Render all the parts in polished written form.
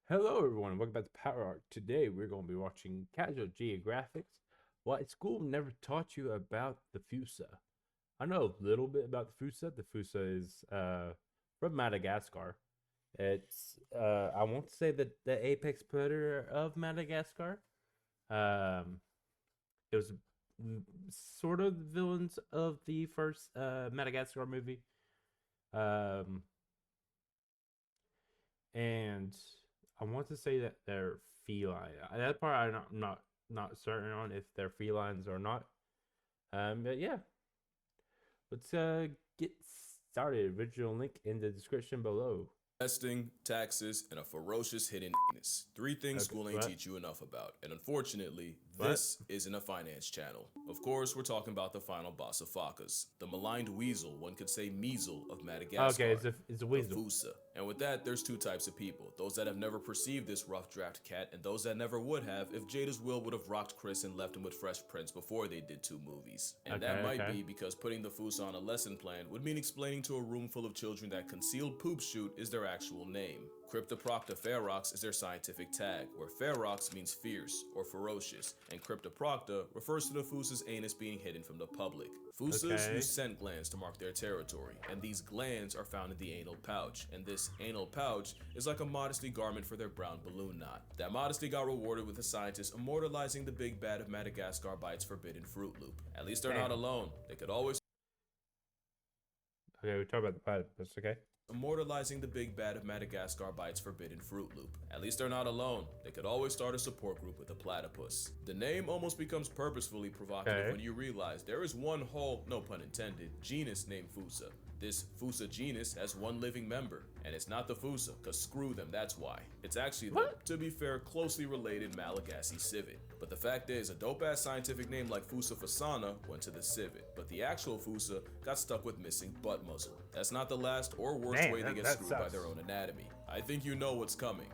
Hello, everyone. Welcome back to Power Arc. Today, we're going to be watching Casual Geographics. Why school never taught you about the Fossa. I know a little bit about the Fossa. The Fossa is from Madagascar. It's I won't say that the apex predator of Madagascar. Um, it was sort of the villains of the first Madagascar movie. Um, and I want to say that they're feline. That part I'm not certain on if they're felines or not. But yeah, let's get started. Original link in the description below. Investing, taxes, and a ferocious hidden penis. Three things Okay, school ain't what? teach you enough about. And unfortunately, What? this isn't a finance channel. Of course, we're talking about the final boss of Focus, the maligned weasel, one could say measle of Okay, Madagascar, it's a the weasel. Fossa. And with that, there's two types of people. Those that have never perceived this rough draft cat, and those that never would have if Jada's will would have rocked Chris and left him with Fresh Prince before they did two movies. And Okay, that might okay. be because putting the Fossa on a lesson plan would mean explaining to a room full of children that concealed poop shoot is their actual name. Cryptoprocta ferox is their scientific tag, where ferox means fierce or ferocious, and cryptoprocta refers to the Fussa's anus being hidden from the public. Fussas Okay. use scent glands to mark their territory, and these glands are found in the anal pouch, and this anal pouch is like a modesty garment for their brown balloon knot. That modesty got rewarded with the scientists immortalizing the big bad of Madagascar by its forbidden Fruit Loop. At least they're not Damn. alone. They could always Okay, we talk about the platypus. Okay. immortalizing the big bad of Madagascar by its forbidden Fruit Loop. At least they're not alone. They could always start a support group with a platypus. The name almost becomes purposefully provocative Okay. when you realize there is one whole, no pun intended, genus named Fossa. This Fossa genus has one living member, and it's not the Fossa, cause screw them, that's why. It's actually the, What? to be fair, closely related Malagasy civet. But the fact is, a dope-ass scientific name like Fossa fossana went to the civet, but the actual Fossa got stuck with missing butt muzzle. That's not the last or worst Damn, way they get that screwed by sucks. their own anatomy. I think you know what's coming,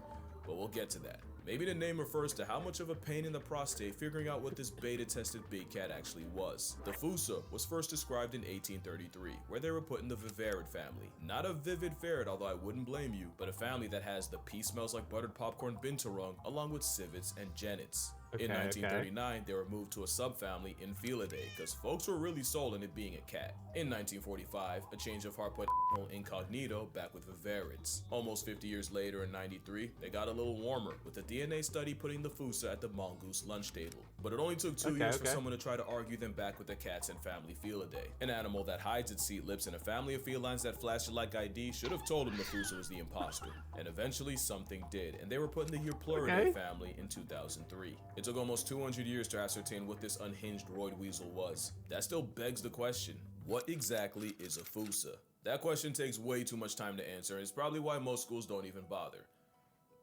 but we'll get to that. Maybe the name refers to how much of a pain in the prostate figuring out what this beta-tested big cat actually was. The Fossa was first described in 1833, where they were put in the vivarid family. Not a vivid ferret, although I wouldn't blame you, but a family that has the pea smells like buttered popcorn binturong, along with civets and genets. In Okay, okay. 1939, they were moved to a subfamily Infelidae because folks were really sold on it being a cat. In 1945, a change of heart put incognito back with vivarids. Almost 50 years later in 93, they got a little warmer, with a DNA study putting the Fossa at the mongoose lunch table. But it only took 2 years for Okay. someone to try to argue them back with the cats and family Felidae. An animal that hides its seat lips and a family of felines that flash it like ID should have told them the Fossa was the imposter. And eventually something did, and they were put in the Eupluridae Okay. family in 2003. It took almost 200 years to ascertain what this unhinged roid weasel was. That still begs the question, what exactly is a Fossa? That question takes way too much time to answer, and it's probably why most schools don't even bother.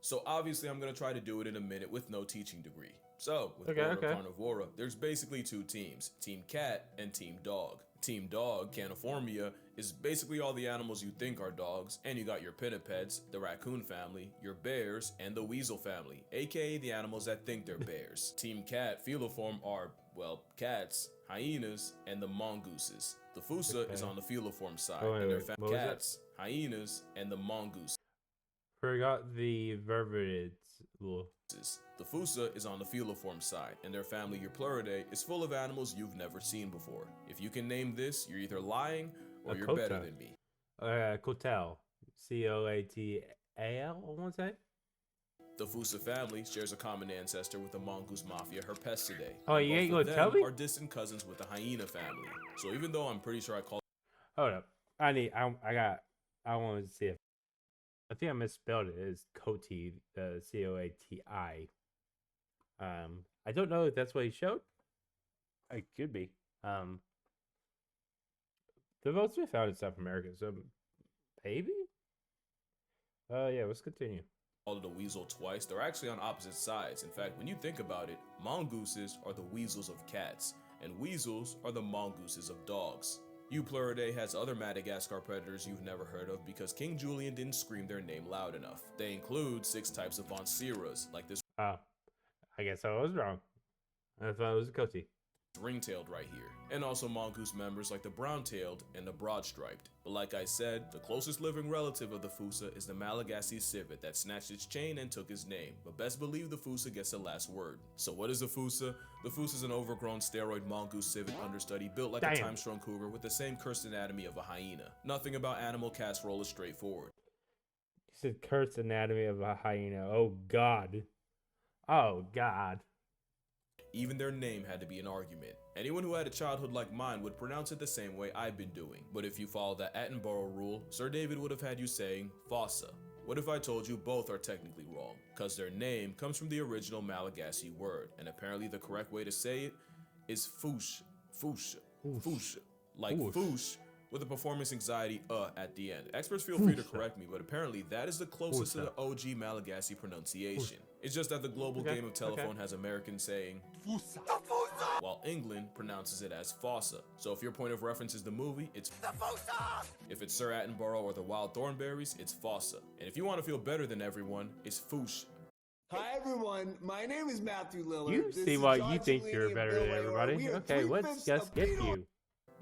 So obviously I'm going to try to do it in a minute with no teaching degree. So, with Okay, Order okay. Carnivora, there's basically two teams, Team Cat and Team Dog. Team Dog, Caniformia, is basically all the animals you think are dogs, and you got your pinnipeds, the raccoon family, your bears, and the weasel family, aka the animals that think they're bears. Team Cat, Feliform are, well, cats, hyenas, and the mongooses. The Fossa is Okay. on the Feliform side, Oh, wait, and they're wait. What was that? cats, hyenas, and the mongooses. Forgot the vervids. Little. The Fossa is on the feliform side, and their family Eupluridae is full of animals you've never seen before. If you can name this, you're either lying or A you're better kota. than me. Coatal. Coatal, I want to say. The Fossa family shares a common ancestor with the mongoose mafia Herpestidae, Oh, and you ain't both gonna of tell them me? are distant cousins with the hyena family. So even though I'm pretty sure I called Hold up. I want to see if. I think I misspelled it. It's Coati, Coati. I don't know if that's what he showed. It could be. They've also been found in South America, so maybe? Yeah, let's continue. it a weasel twice, they're actually on opposite sides. In fact, when you think about it, mongooses are the weasels of cats, and weasels are the mongooses of dogs. Eupluridae has other Madagascar predators you've never heard of because King Julian didn't scream their name loud enough. They include 6 types of Vonceras, like this Oh, I guess I was wrong. I thought it was a Coati. ring-tailed right here, and also mongoose members like the brown-tailed and the broad-striped. But like I said, the closest living relative of the Fossa is the Malagasy civet that snatched its chain and took his name, but best believe the Fossa gets the last word. So what is the Fossa? The Fossa is an overgrown steroid mongoose civet understudy built like a time-strung cougar with the same cursed anatomy of a hyena. Nothing about animal casserole is straightforward. You said cursed anatomy of a hyena. Oh God. Oh God. Even their name had to be an argument. Anyone who had a childhood like mine would pronounce it the same way I've been doing. But if you follow the Attenborough rule, Sir David would have had you saying Fossa. What if I told you both are technically wrong? Cause their name comes from the original Malagasy word, and apparently the correct way to say it is Foosh. Foosh. Foosh. Like Foosh with a performance anxiety at the end. Experts feel free to correct me, but apparently that is the closest to the OG Malagasy pronunciation. It's just that the global game of telephone has Americans saying Fossa, while England pronounces it as Fossa. So if your point of reference is the movie, it's the Fossa. If it's Sir Attenborough or the Wild Thornberrys, it's Fossa. And if you want to feel better than everyone, it's Foosh. Hi everyone, my name is Matthew Lillard. You This see is why John you think Cellini you're and better Bill than Layor. everybody. We are Okay, let's 3/5 just of get Beto. you.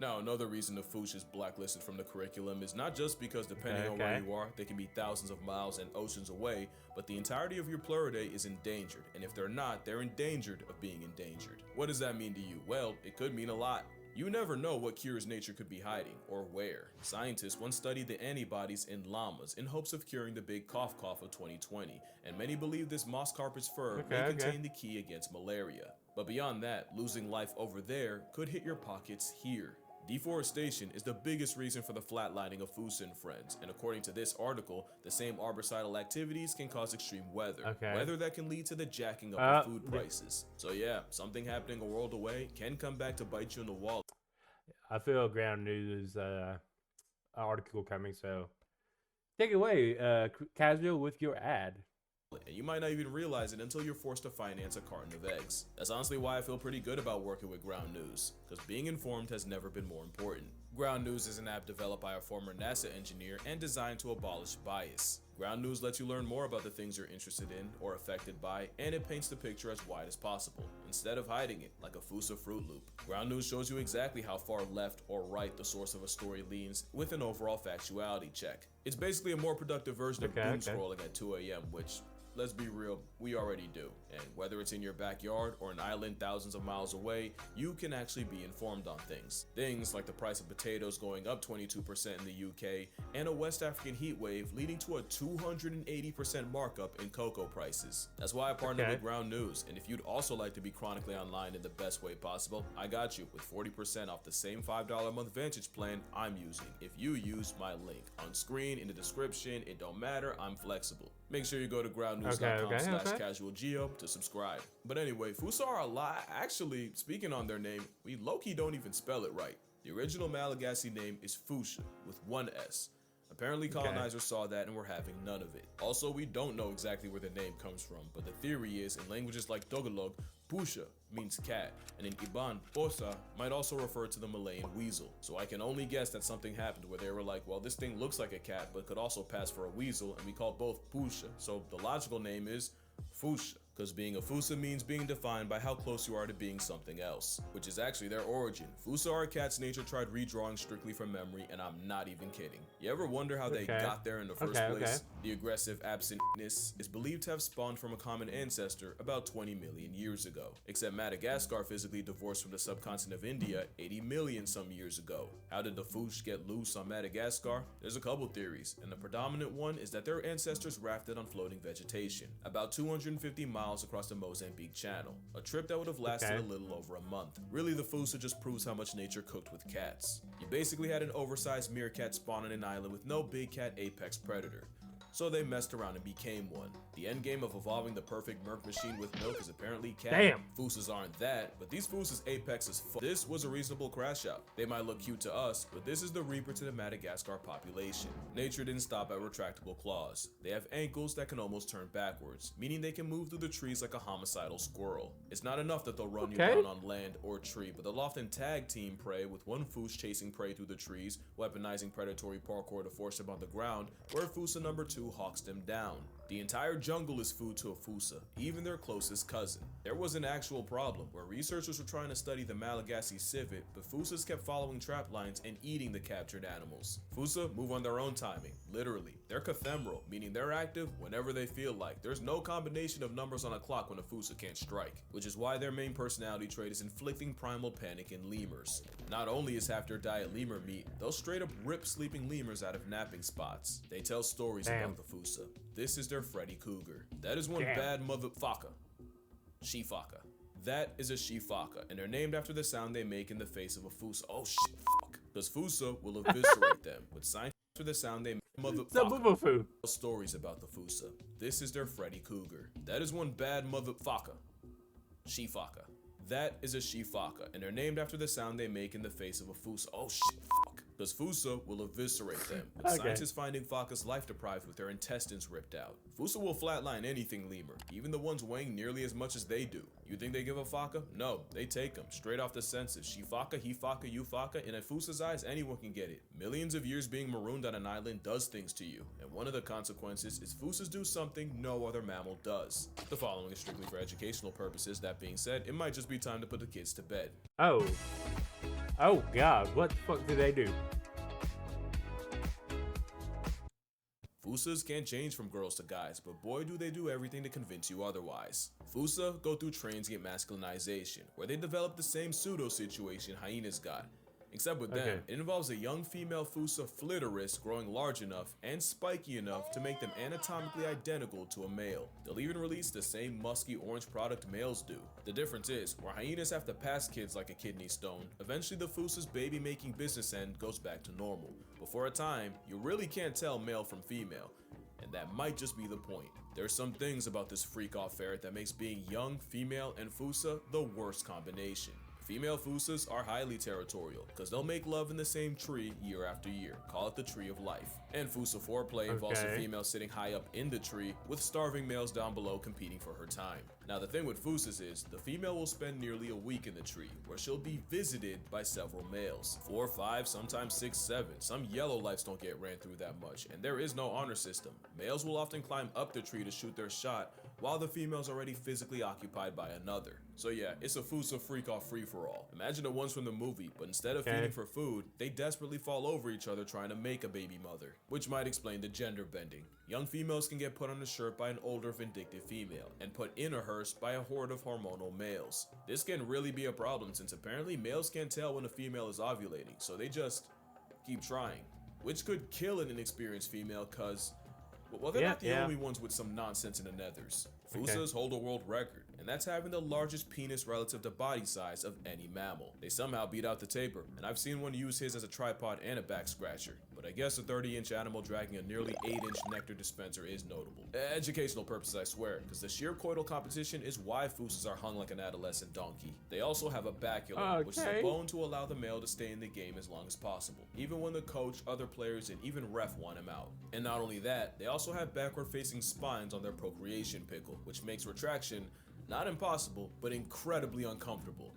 Now, another reason the Foosh is blacklisted from the curriculum is not just because depending on where you are, they can be thousands of miles and oceans away, but the entirety of your pluridae is endangered, and if they're not, they're endangered of being endangered. What does that mean to you? Well, it could mean a lot. You never know what cures nature could be hiding, or where. Scientists once studied the antibodies in llamas in hopes of curing the big cough of 2020, and many believe this moss carpet's fur may contain the key against malaria. But beyond that, losing life over there could hit your pockets here. Deforestation is the biggest reason for the flatlining of Fossa and friends, and according to this article, the same arborcidal activities can cause extreme weather, weather that can lead to the jacking up of food prices. So yeah, something happening a world away can come back to bite you in the wallet. I feel ground news article coming, so take it away, Casual, with your ad. And you might not even realize it until you're forced to finance a carton of eggs. That's honestly why I feel pretty good about working with Ground News, because being informed has never been more important. Ground News is an app developed by a former NASA engineer and designed to abolish bias. Ground News lets you learn more about the things you're interested in or affected by, and it paints the picture as wide as possible, instead of hiding it like a Fossa Fruit Loop. Ground News shows you exactly how far left or right the source of a story leans with an overall factuality check. It's basically a more productive version of doom scrolling at 2 a.m., which, let's be real, we already do. And whether it's in your backyard or an island thousands of miles away, you can actually be informed on things. Things like the price of potatoes going up 22% in the UK, and a West African heat wave leading to a 280% markup in cocoa prices. That's why I partnered with Ground News, and if you'd also like to be chronically online in the best way possible, I got you with 40% off the same $5 a month Vantage plan I'm using if you use my link. On screen, in the description, it don't matter, I'm flexible. Make sure you go to groundnews.com/casualgeo to subscribe. But anyway, Fossa are a lot. Actually, speaking on their name, we low-key don't even spell it right. The original Malagasy name is Fossa with one S. Apparently colonizers saw that and were having none of it. Also, we don't know exactly where the name comes from, but the theory is in languages like Tagalog, Pusha means cat, and in Iban, Fossa might also refer to the Malayan weasel. So I can only guess that something happened where they were like, well, this thing looks like a cat, but could also pass for a weasel, and we call both Pusha. So the logical name is Fossa, because being a Fossa means being defined by how close you are to being something else, which is actually their origin. Fossa are a cat's nature tried redrawing strictly from memory, and I'm not even kidding. You ever wonder how they got there in the first place? The aggressive absentness is believed to have spawned from a common ancestor about 20 million years ago, except Madagascar physically divorced from the subcontinent of India 80 million some years ago. How did the Foosh get loose on Madagascar? There's a couple theories, and the predominant one is that their ancestors rafted on floating vegetation, about 250 miles across the Mozambique Channel, a trip that would have lasted a little over a month. Really, the Fossa just proves how much nature cooked with cats. You basically had an oversized meerkat spawn on an island with no big cat apex predator, so they messed around and became one. The endgame of evolving the perfect merc machine with milk is apparently cat. Fossas aren't that, but these Fossas apex is This was a reasonable crash out. They might look cute to us, but this is the reaper to the Madagascar population. Nature didn't stop at retractable claws. They have ankles that can almost turn backwards, meaning they can move through the trees like a homicidal squirrel. It's not enough that they'll run you down on land or tree, but they'll often tag team prey, with one Foss chasing prey through the trees, weaponizing predatory parkour to force them on the ground, where Fossa number 2 hawks them down. The entire jungle is food to a Fossa, even their closest cousin. There was an actual problem where researchers were trying to study the Malagasy civet, but Fossas kept following trap lines and eating the captured animals. Fossa move on their own timing, literally. They're cathemeral, meaning they're active whenever they feel like. There's no combination of numbers on a clock when a Fossa can't strike, which is why their main personality trait is inflicting primal panic in lemurs. Not only is half their diet lemur meat, they'll straight up rip sleeping lemurs out of napping spots. They tell stories about the Fossa. This is their Freddy Cougar. That is one bad motherfucker. She-Fossa. That is a she-Fossa, and they're named after the sound they make in the face of a Fossa. Oh shit, fuck. Because Fossa will eviscerate them with signs after the sound they make. Motherfucker. Stories about the Fossa. This is their Freddy Cougar. That is one bad motherfucker. She-Fossa. That is a she-Fossa, and they're named after the sound they make in the face of a Fossa. Oh shit, fuck. Because Fossa will eviscerate them, with scientists finding Foccas life deprived with their intestines ripped out. Fossa will flatline anything lemur, even the ones weighing nearly as much as they do. You think they give a Focca? No, they take them, straight off the senses. She-Fossa, he-Fossa, you-Fossa, in a Fossa's eyes, anyone can get it. Millions of years being marooned on an island does things to you, and one of the consequences is Fossas do something no other mammal does. The following is strictly for educational purposes. That being said, it might just be time to put the kids to bed. Oh. Oh god, what the fuck do they do? Fossas can't change from girls to guys, but boy do they do everything to convince you otherwise. Fossa go through Transient masculinization, where they develop the same pseudo-situation hyenas got. Except with them, it involves a young female Fossa flitterus growing large enough and spiky enough to make them anatomically identical to a male. They'll even release the same musky orange product males do. The difference is, where hyenas have to pass kids like a kidney stone, eventually the Fossa's baby-making business end goes back to normal. But for a time, you really can't tell male from female, and that might just be the point. There's some things about this freak-off ferret that makes being young, female, and Fossa the worst combination. Female Fossas are highly territorial, because they'll make love in the same tree year after year, call it the tree of life. And Fossa foreplay involves a female sitting high up in the tree, with starving males down below competing for her time. Now the thing with Fossas is, the female will spend nearly a week in the tree, where she'll be visited by several males. 4, 5, sometimes 6, 7. Some yellow lights don't get ran through that much, and there is no honor system. Males will often climb up the tree to shoot their shot, while the female's already physically occupied by another. So yeah, it's a Fossa freak-off free-for-all. Imagine the ones from the movie, but instead of feeding for food, they desperately fall over each other trying to make a baby mother. Which might explain the gender bending. Young females can get put on a shirt by an older vindictive female, and put in a hearse by a horde of hormonal males. This can really be a problem since apparently males can't tell when a female is ovulating, so they just keep trying. Which could kill an inexperienced female cause, well, they're not the only ones with some nonsense in the nethers. Fossas hold a world record, and that's having the largest penis relative to body size of any mammal. They somehow beat out the tapir, and I've seen one use his as a tripod and a back scratcher. But I guess a 30-inch animal dragging a nearly 8-inch nectar dispenser is notable. Educational purposes, I swear, because the sheer coital competition is why Fossas are hung like an adolescent donkey. They also have a baculum, which is a bone to allow the male to stay in the game as long as possible, even when the coach, other players, and even ref want him out. And not only that, they also have backward-facing spines on their procreation pickle, which makes retraction not impossible, but incredibly uncomfortable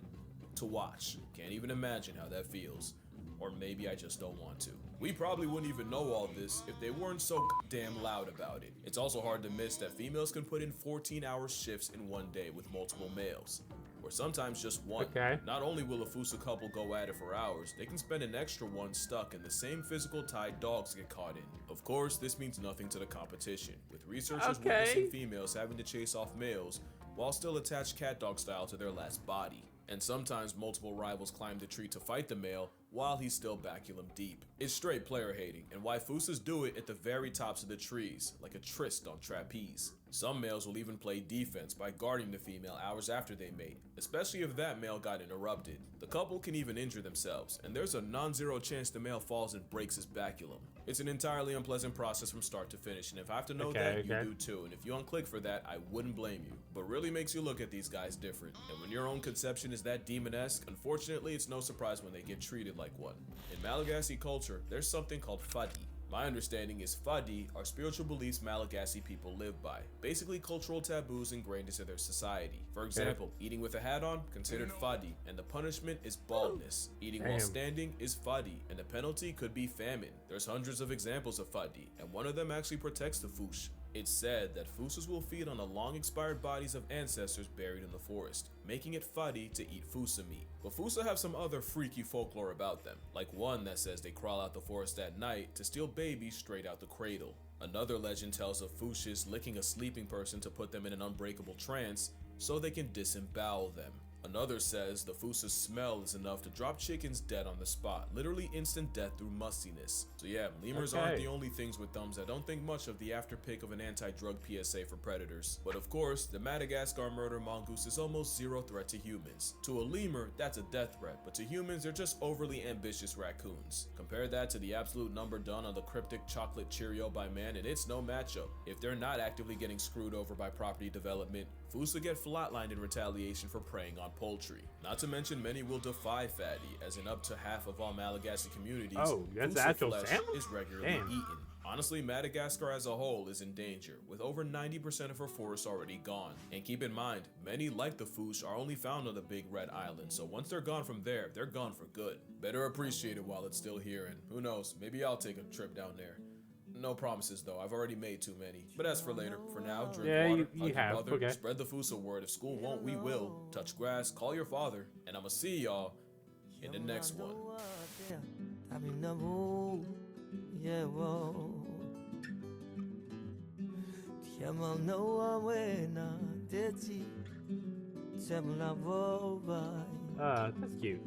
to watch. Can't even imagine how that feels. Or maybe I just don't want to. We probably wouldn't even know all this if they weren't so damn loud about it. It's also hard to miss that females can put in 14-hour shifts in one day with multiple males, or sometimes just one. Not only will a Fossa couple go at it for hours, they can spend an extra one stuck in the same physical tie dogs get caught in. Of course, this means nothing to the competition, with researchers witnessing females having to chase off males while still attached cat dog style to their last body. And sometimes multiple rivals climb the tree to fight the male while he's still baculum deep. It's straight player hating, and why Fossas do it at the very tops of the trees, like a tryst on trapeze. Some males will even play defense by guarding the female hours after they mate, especially if that male got interrupted. The couple can even injure themselves, and there's a non-zero chance the male falls and breaks his baculum. It's an entirely unpleasant process from start to finish, and if I have to know that, you do too, and if you unclick for that, I wouldn't blame you. But really makes you look at these guys different, and when your own conception is that demon-esque, unfortunately it's no surprise when they get treated like one. In Malagasy culture, there's something called fadi. My understanding is fadi are spiritual beliefs Malagasy people live by, basically cultural taboos ingrained into their society. For example, eating with a hat on, considered fadi, and the punishment is baldness. Eating while standing is fadi, and the penalty could be famine. There's hundreds of examples of fadi, and one of them actually protects the Foosh. It's said that Fossas will feed on the long-expired bodies of ancestors buried in the forest, making it funny to eat Fossa meat. But Fossa have some other freaky folklore about them, like one that says they crawl out the forest at night to steal babies straight out the cradle. Another legend tells of Fossas licking a sleeping person to put them in an unbreakable trance so they can disembowel them. Another says the Fossa's smell is enough to drop chickens dead on the spot, literally instant death through mustiness. So yeah, lemurs aren't the only things with thumbs that don't think much of the afterpick of an anti-drug PSA for predators. But of course, the Madagascar murder mongoose is almost zero threat to humans. To a lemur, that's a death threat, but to humans, they're just overly ambitious raccoons. Compare that to the absolute number done on the cryptic chocolate Cheerio by man, and it's no matchup. If they're not actively getting screwed over by property development, Fossa get flatlined in retaliation for preying on poultry. Not to mention many will defy fatty, as in up to half of all Malagasy communities, Fossa flesh is regularly eaten. Honestly, Madagascar as a whole is in danger, with over 90% of her forests already gone. And keep in mind, many like the Foss are only found on the Big Red Island, so once they're gone from there, they're gone for good. Better appreciate it while it's still here, and who knows, maybe I'll take a trip down there. No promises though, I've already made too many. But as for later, for now, drink water, hug your brother, spread the Fossa word. If school won't, we will. Touch grass, call your father, and I'ma see y'all in the next one. That's cute.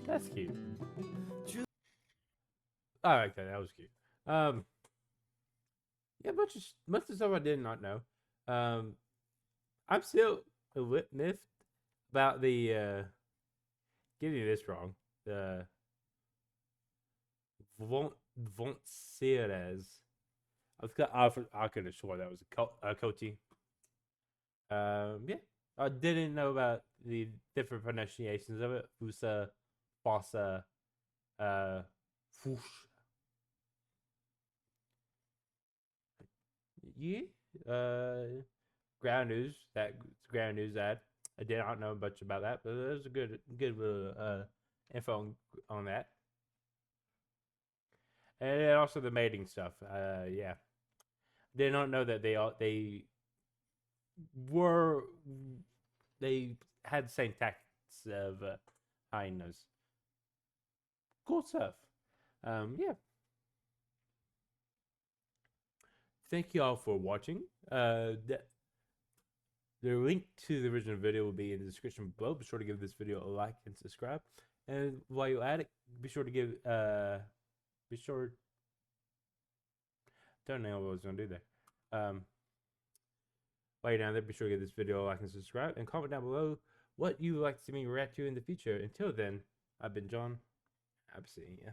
That's cute. I like that. That was cute. Yeah, much of stuff I did not know. I'm still a bit miffed about the getting this wrong. The Vonceres. I could have sworn that was a Coty. Yeah, I didn't know about the different pronunciations of it. Fossa, Fossa, Foosh. Yeah. Ground news. That ground news ad. I did not know much about that, but there's a good little info on that. And then also the mating stuff. Yeah. Did not know that they had the same tactics of hyenas. Cool stuff. Yeah. Thank you all for watching. The link to the original video will be in the description below. Be sure to give this video a like and subscribe. And while you're at it, be sure to give don't know what I was gonna do there. While you're down there, be sure to give this video a like and subscribe, and comment down below what you would like to see me react to in the future. Until then, I've been John. I'll be seeing you.